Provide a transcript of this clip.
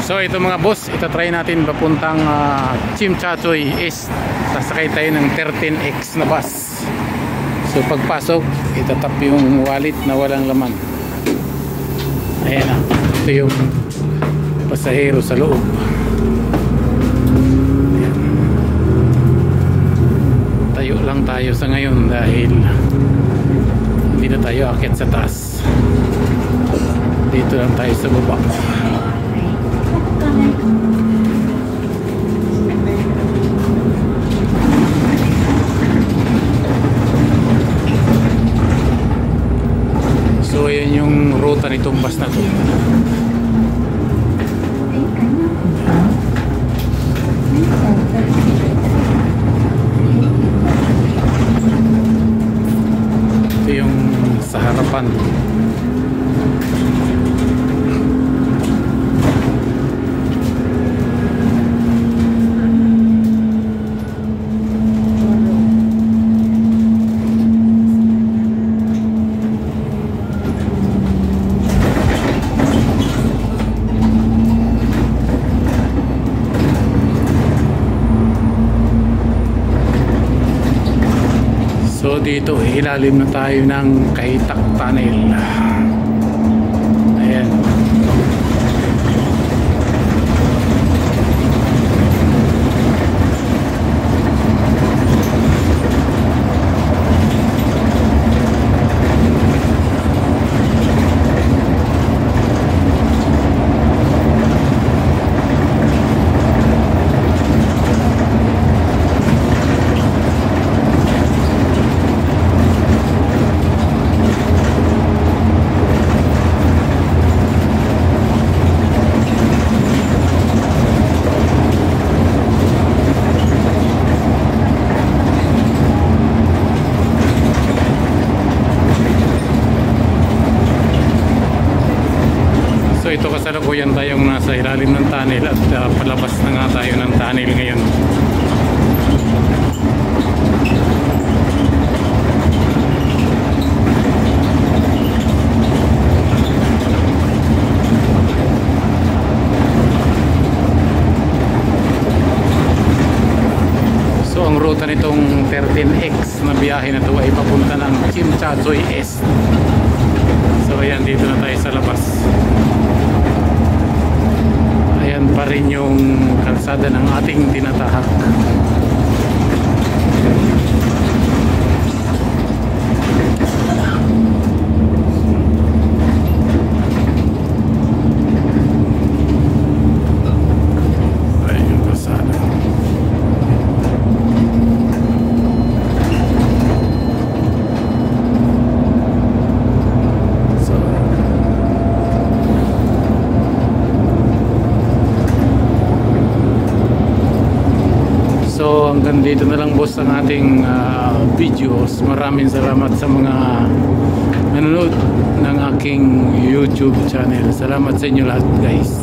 So ito mga boss, ito try natin papuntang Chimchachoy East. Sasakay tayo ng 13X na bus. So pagpasok, itatap yung wallet na walang laman. Ayan na, ito yung pasahero sa loob. Ayan. Tayo lang tayo sa ngayon dahil hindi na tayo akit sa taas. Dito lang tayo sa baba. So ayan yung ruta nitong bus na to. Ito yung sa harapan. So dito ilalim na tayo ng Kaitak Tunnel. Ayan. So ito kasalukuyan tayong nasa ilalim ng tunnel at palabas na nga tayo ng tunnel ngayon. So ang ruta nitong 13X na biyahe na ito ay papunta ng Chimchachoy East. So ayan, dito na tayo sa labas. Ayan pa rin yung kalsada ng ating tinatahak. Ayan yung kalsada. So hanggang dito na lang boss ang ating videos. Maraming salamat sa mga nanonood ng aking YouTube channel. Salamat sa inyo lahat guys.